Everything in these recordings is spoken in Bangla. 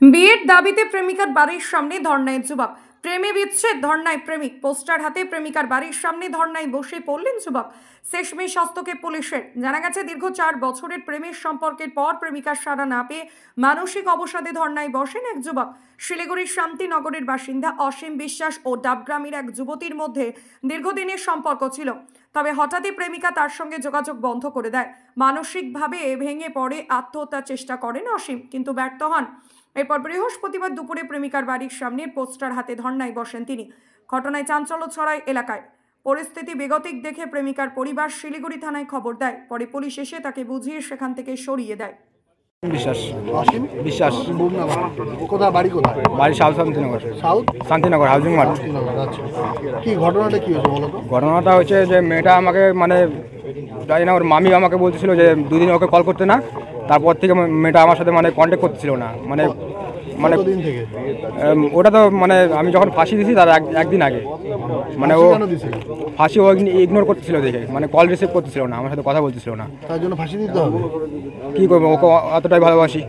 বিয়ের দাবিতে প্রেমিকার বাড়ির সামনে ধর্নায় যুবক। প্রেমে বিচ্ছেদ, ধর্নায় প্রেমিক। পোস্টার হাতে প্রেমিকার বাড়ির সামনে ধর্নায় বসে পড়লেন যুবক। শেষমেশ হস্তক্ষেপ পুলিশের। জানা গেছে, দীর্ঘ 4 বছরের প্রেমের সম্পর্কের পর প্রেমিকার সাড়া না পেয়ে মানসিক অবসাদে ধর্নায় বসেন এক যুবক। শিলিগুড়ির শান্তিনগরের বাসিন্দা অসীম বিশ্বাস ও ডাবগ্রামের এক যুবতীর মধ্যে দীর্ঘদিনের সম্পর্ক ছিল। তবে হঠাৎই প্রেমিকা তার সঙ্গে যোগাযোগ বন্ধ করে দেয়। মানসিকভাবে ভেঙে পড়ে আত্মহত্যার চেষ্টা করেন অসীম, কিন্তু ব্যর্থ হন। এরপর বৃহস্পতিবার দুপুরে প্রেমিকার বাড়ির সামনে পোস্টার হাতে ধর্নায় বসেন তিনি। ঘটনায় চাঞ্চল্য ছড়ায় এলাকায়। পরিস্থিতি বেগতিক দেখে প্রেমিকার পরিবার শিলিগুড়ি থানায় খবর দেয়। পরে পুলিশ এসে তাকে বুঝিয়ে সেখান থেকে সরিয়ে দেয়। বিশ্বাস অসীম বিশ্বাস কোথায় বাড়ি কোথায়? বাড়ি south Shantinagar. South Shantinagar housing mart. আচ্ছা, কি ঘটনাটা কি হয়েছে বলো তো? ঘটনাটা হচ্ছে যে মেয়েটা আমাকে জানি না, ওর মামি আমাকে বলতেছিল যে দুদিন ওকে কল করতে না। তারপর থেকে মেয়েটা আমার সাথে কন্ট্যাক্ট করতেছিল না। কতদিন থেকে? ওটা তো আমি যখন ফাঁসি দিয়েছি তার একদিন আগে ও কেন দিছিল? ফাঁসি ও ইগনোর করতেছিল দেখে, কল রিসিভ করতেছিল না, আমার সাথে কথা বলতেছিল না। তার জন্য ফাঁসি দিতে হবে? কী করবো, ওকে অতটাই ভালোবাসি।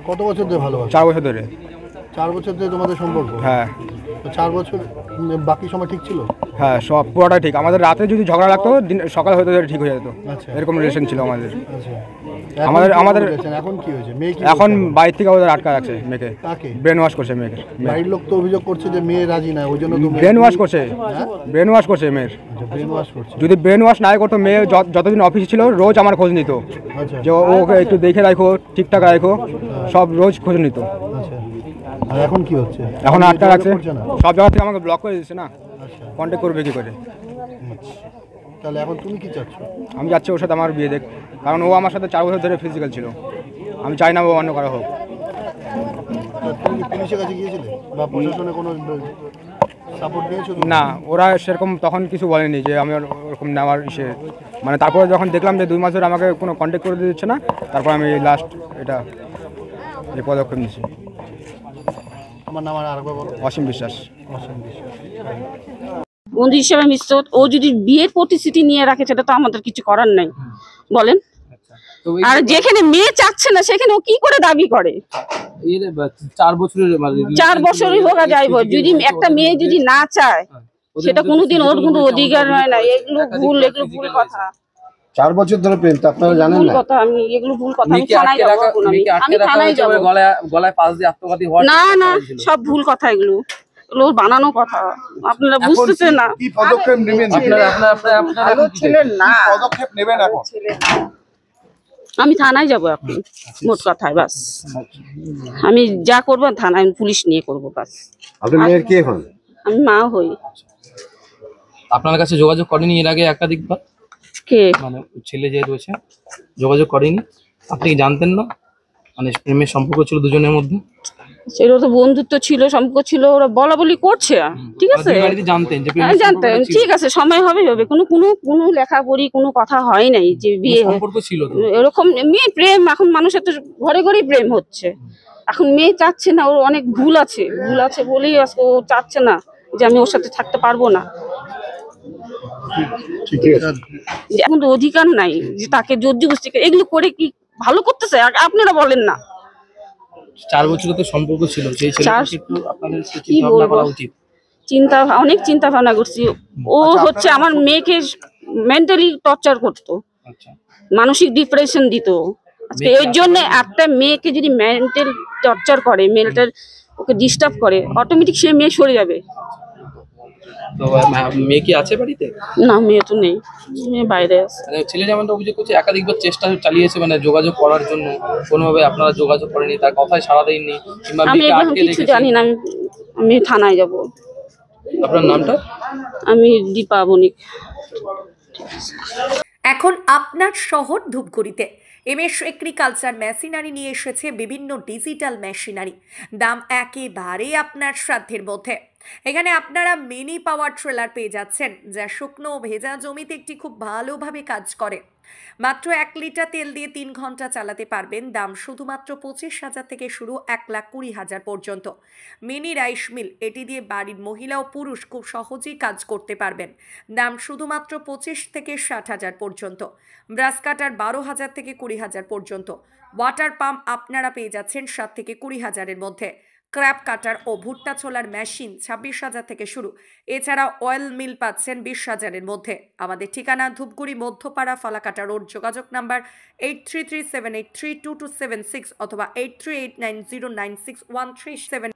কত বছর ধরে ভালোবাসি? 4 বছর ধরে। 4 বছর ধরে তোমাদের সম্পর্ক? হ্যাঁ। তো 4 বছর বাকি সময় ঠিক ছিল? হ্যাঁ, সব পুরোটাই ঠিক। আমাদের রাতে যদি ঝগড়া লাগতো সকাল হয়তো ঠিক হয়ে যেত। আচ্ছা, এরকম রিলেশন ছিল আমাদের। আচ্ছা। আমাদের এখন কি হয়েছে? মেয়ে কি এখন বাইরে থেকে ওদের আটকা রাখছে মেয়েকে। তাকে ব্রেন ওয়াশ করছে মেয়েকে। বাড়ির লোক তো অভিযোগ করছে যে মেয়ে রাজি না, ওই জন্য ব্রেন ওয়াশ করছে। ব্রেন ওয়াশ করছে মেয়ের। ব্রেন ওয়াশ করছে। যদি ব্রেন ওয়াশ না করতো, মেয়ে যতদিন অফিসে ছিল রোজ আমার খোঁজ নিত আচ্ছা, যে ওকে একটু দেখে রাখো, ঠিকঠাক রাখো, সব রোজ খোঁজ নিত। আচ্ছা। আর এখন কি হচ্ছে? এখন আটকা রাখছে। সব জায়গা থেকে আমাকে ব্লক করে দিচ্ছে না। আচ্ছা, কন্ট্যাক্ট করবে কি করে? তাহলে এখন তুমি কি চাচ্ছ? আমি যাচ্ছি ওর সাথে আমার বিয়ে দেখ, কারণ ও আমার সাথে 4 বছর ধরে ফিজিক্যাল ছিল। আমি চাই না ও অন্য কারো হোক। তুমি কি পুলিশের কাছে গিয়েছিলে বা প্রশাসনে কোনো সাপোর্ট নিয়েছো? না, ওরা সেরকম তখন কিছু বলেনি যে আমি ওরকম নেওয়ার তারপরে যখন দেখলাম যে 2 মাস ধরে আমাকে কোনো কন্ট্যাক্ট করে দিচ্ছে না, তারপর আমি লাস্ট এই পদক্ষেপ নিয়েছি। আমার নাম আর আরেকবার বলো। অসীম বিশ্বাস। অসীম বিশ্বাস। বন্ধু হিসেবে মিশছে। ও যদি বিয়ের প্রতিশ্রুতি নিয়ে রাখে সেটা তো আমাদের কিছু করার নাই, বলেন। আর যেখানে মেয়ে চাচ্ছে না সেখানে ও কি করে দাবি করে? 4 বছরের 4 বছরই হোক যাই হোক, যদি একটা মেয়ে যদি না চায় সেটা কোনোদিন ওর কোনো অধিকার হয় না। এগুলো ভুল কথা। 4 বছর ধরে প্রেম, তা আপনারা জানেন না? কথা আমি এগুলো ভুল কথা। আমি থানায় যাব। আমি থানায় যাব। গলায় পাশ দিয়ে আত্মঘাতী হওয়ার না না, সব ভুল কথা এগুলো। এগুলো বানানো কথা, আপনারা বুঝতেছেন না। কি পদক্ষেপ নেবেন? আপনারা ছিলেন না, পদক্ষেপ নেবেন এখন? আমি থানায় যাব এখন, মোট কথায় বাস। আমি যা করবো থানায় পুলিশ নিয়ে করবো বাস। আপনার মেয়ের কে হন? আমি মা হই। আপনার কাছে যোগাযোগ করেনি এর আগে একাধিকবার? কে? ছেলে যে রয়েছে যোগাযোগ করেনি? আপনি কি জানতেন না প্রেমের সম্পর্ক ছিল দুজনের মধ্যে? সেটা তো বন্ধুত্ব ছিল, সম্পর্ক ছিল, ওরা বলা বলি করছে। ঠিক আছে, জানতেন যে জানতেন, ঠিক আছে, সময় হবে হবে। কোনো লেখাপড়ি কোনো কথা হয় নাই যে বিয়ে সম্পর্ক ছিল এরকম। মেয়ে প্রেম, এখন মানুষের তো ঘরে ঘরেই প্রেম হচ্ছে। এখন মেয়ে চাচ্ছে না, ওর অনেক ভুল আছে বলেই আজকে ও চাচ্ছে না যে আমি ওর সাথে থাকতে পারবো না। এখন তো অধিকার নাই যে তাকে জোর জবরদস্তি এগুলো করে কি ভালো করতেছে? আপনারা বলেন না। 4 বছরের তো সম্পর্ক ছিল, সেই ছেলেটাকে একটু আপনাদের চিন্তা ভাবনা করা উচিত। অনেক চিন্তা ভাবনা করছি। ও হচ্ছে আমার মেয়েকে মেন্টালি টর্চার করতো, মানসিক ডিপ্রেশন দিত। আজকে এর জন্য একটা মেয়েকে যদি মেন্টাল টর্চার করে, মেন্টাল ওকে ডিস্টার্ব করে, অটোমেটিক সে মেয়ে সরে যাবে। তো মেয়ে কি আছে বাড়িতে? না, মেয়ে তো নেই, মেয়ে বাইরে আছে। ছেলে যেমনটা অভিযোগ করছে একাধিকবার চেষ্টা চালিয়েছে যোগাযোগ করার জন্য, কোনোভাবে আপনারা যোগাযোগ করেনি, তার কথায় সাড়া দেননি, কিংবা আমি এখন কিছু জানি না। আমি থানায় যাব। আপনার নামটা? আমি দীপা বণিক। এখন আপনার শহর ধূপগুড়িতে এমএস এগ্রিকালচার মেশিনারি নিয়ে এসেছে বিভিন্ন ডিজিটাল মেশিনারি। দাম একেবারে আপনার সাধ্যের মধ্যে। এখানে আপনারা মিনি পাওয়ার ট্রেলার পেয়ে যাচ্ছেন, যা শুকনো ভেজা জমিতে একটি খুব ভালোভাবে কাজ করে। মাত্র 1 লিটার তেল দিয়ে 3 ঘন্টা চালাতে পারবেন। দাম শুধুমাত্র 25,000 থেকে শুরু 1,20,000 পর্যন্ত। মিনি রাইস মিল, এটি দিয়ে বাড়ির মহিলা ও পুরুষ খুব সহজেই কাজ করতে পারবেন। দাম শুধুমাত্র 25 থেকে 60,000 পর্যন্ত। ব্রাশ কাটার 12,000 থেকে 20,000 পর্যন্ত। ওয়াটার পাম্প আপনারা পেয়ে যাচ্ছেন 7 থেকে 20,000-এর মধ্যে। ক্র্যাপ কাটার ও ভুট্টা ছোলার মেশিন 26,000 থেকে শুরু। এছাড়া অয়েল মিল পাচ্ছেন 20,000-এর মধ্যে। আমাদের ঠিকানা ধূপগুড়ি মধ্যপাড়া ফালাকাটা রোড। যোগাযোগ নাম্বার 8337832276 অথবা 8389096137।